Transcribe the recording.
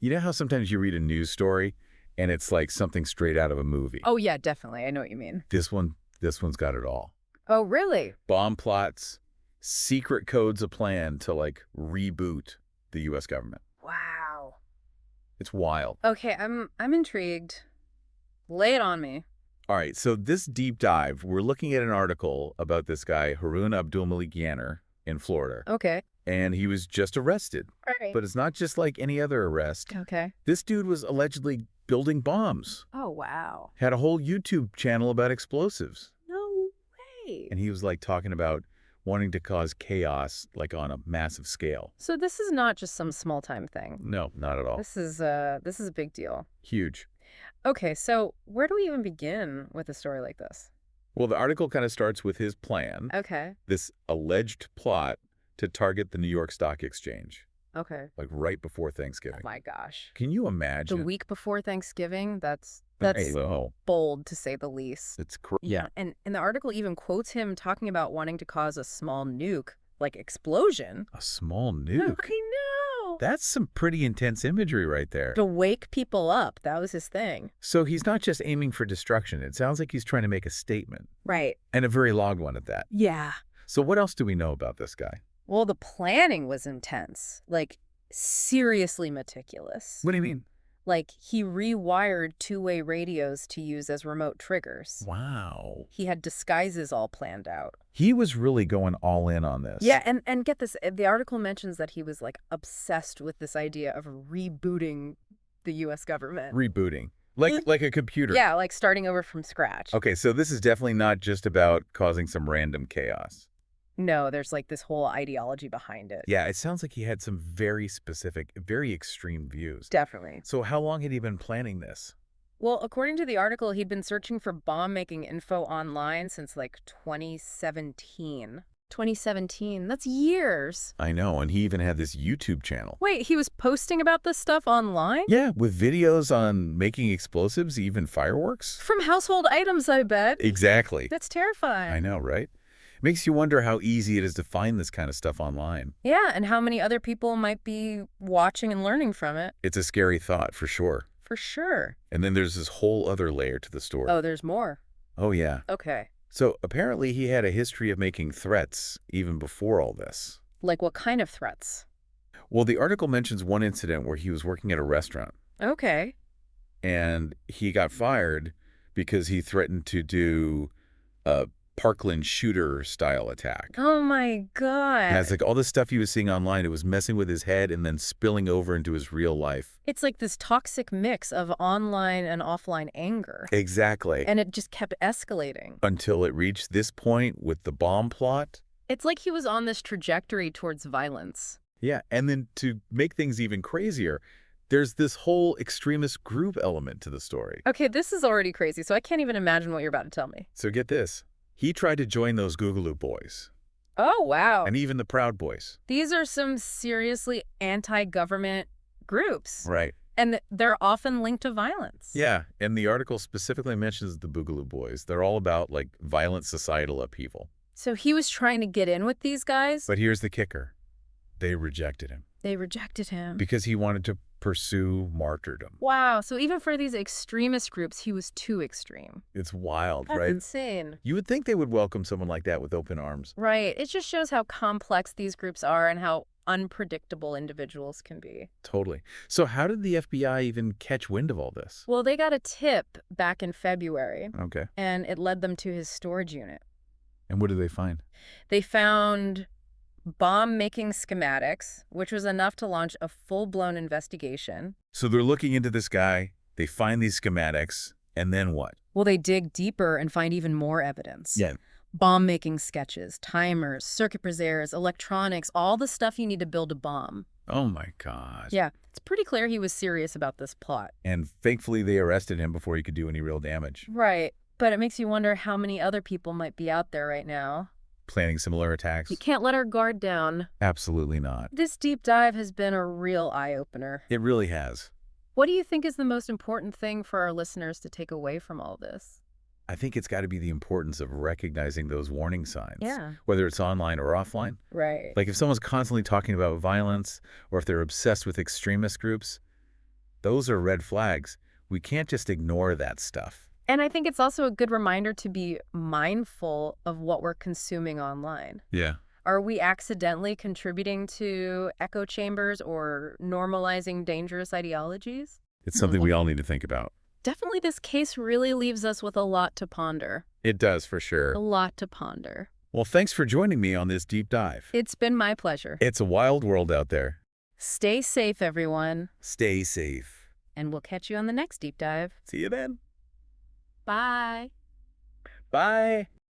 You know how sometimes you read a news story and it's like something straight out of a movie? Oh, yeah, definitely. I know what you mean. This one's got it all. Oh, really? Bomb plots, secret codes, a plan to like reboot the US government. Wow. It's wild. Okay, I'm intrigued. Lay it on me. All right, so this deep dive, we're looking at an article about this guy, Harun Abdulmalik Yanner in Florida, Okay. and he was just arrested. All right. But it's not just like any other arrest. Okay. This dude was allegedly building bombs, Oh, wow. had a whole YouTube channel about explosives. No way. And he was like talking about wanting to cause chaos like on a massive scale. So this is not just some small time thing. No, not at all. This is a big deal. Huge. Okay, so where do we even begin with a story like this? Well, the article kind of starts with his plan, Okay. this alleged plot to target the New York Stock Exchange, Okay. like right before Oh Thanksgiving. my gosh. Can you The imagine? week before Thanksgiving, that's Hey, oh, bold to say the least. it's yeah, And the article even quotes him talking about wanting to cause a small nuke, like explosion. a small I nuke. know. That's some pretty intense imagery right there. To wake people up. That was his thing. So he's not just aiming for destruction. It sounds like he's trying to make a statement, Right. and a very loud one at that. Yeah. So what else do we know about this guy? Well, the planning was intense. Like, seriously meticulous. What do you mean? Like, he rewired two-way radios to use as remote triggers. Wow. He had disguises all planned out. He was really going all in on this. Yeah, and get this, the article mentions that he was, like, obsessed with this idea of rebooting the U.S. government. Rebooting. Like a computer. Yeah, like starting over from scratch. Okay, so this is definitely not just about causing some random chaos. No, there's, like, this whole ideology behind it. Yeah, it sounds like he had some very specific, very extreme views. Definitely. So how long had he been planning this? Well, according to the article, he'd been searching for bomb-making info online since, like, 2017. 2017? That's years. I know, and he even had this YouTube channel. Wait, he was posting about this stuff online? Yeah, with videos on making explosives, even fireworks. From household items, I bet. Exactly. That's terrifying. I know, right? Makes you wonder how easy it is to find this kind of stuff online. Yeah, and how many other people might be watching and learning from it. It's a scary thought, for sure. For sure. And then there's this whole other layer to the story. Oh, there's more. Oh, yeah. Okay. So apparently he had a history of making threats even before all this. Like what kind of threats? Well, the article mentions one incident where he was working at a restaurant Okay. and he got fired because he threatened to do a Parkland shooter style attack. Oh my God. And it's like all this stuff he was seeing online, it was messing with his head and then spilling over into his real life. It's like this toxic mix of online and offline anger. Exactly. And it just kept escalating. Until it reached this point with the bomb plot. It's like he was on this trajectory towards violence. Yeah, and then to make things even crazier, there's this whole extremist group element to the story. Okay, this is already crazy, so I can't even imagine what you're about to tell me. So get this. He tried to join those Googaloo boys, Oh, wow. and even the Proud Boys. These are some seriously anti-government groups. Right. And they're often linked to violence. Yeah, and the article specifically mentions the Boogaloo Boys. They're all about, like, violent societal upheaval. So he was trying to get in with these guys? But here's the kicker. They rejected him They rejected him. because he wanted to pursue martyrdom. Wow, so even for these extremist groups, he was too extreme. It's wild, That's right? insane. You would think they would welcome someone like that with open arms. Right. It just shows how complex these groups are and how unpredictable individuals can be. Totally. So how did the FBI even catch wind of all this? Well, they got a tip back in February, Okay. and it led them to his storage unit. And what did they find? They found bomb-making schematics, which was enough to launch a full-blown investigation. So they're looking into this guy, they find these schematics, and then what? Well, they dig deeper and find even more evidence. Yeah. Bomb-making sketches, timers, circuit breakers, electronics, all the stuff you need to build a bomb. Oh my gosh. Yeah, it's pretty clear he was serious about this plot. And thankfully they arrested him before he could do any real damage. Right, but it makes you wonder how many other people might be out there right now. Planning similar attacks? You can't let our guard down. Absolutely not. This deep dive has been a real eye-opener. It really has. What do you think is the most important thing for our listeners to take away from all this? I think it's got to be the importance of recognizing those warning signs. Yeah. Whether it's online or offline. Right. Like if someone's constantly talking about violence or if they're obsessed with extremist groups, Those are red flags. We can't just ignore that stuff. And I think it's also a good reminder to be mindful of what we're consuming online. Yeah. Are we accidentally contributing to echo chambers or normalizing dangerous ideologies? It's something we all need to think about. Definitely this case really leaves us with a lot to ponder. It does, for sure. A lot to ponder. Well, thanks for joining me on this deep dive. It's been my pleasure. It's a wild world out there. Stay safe, everyone. Stay safe. And we'll catch you on the next deep dive. See you then. Bye. Bye.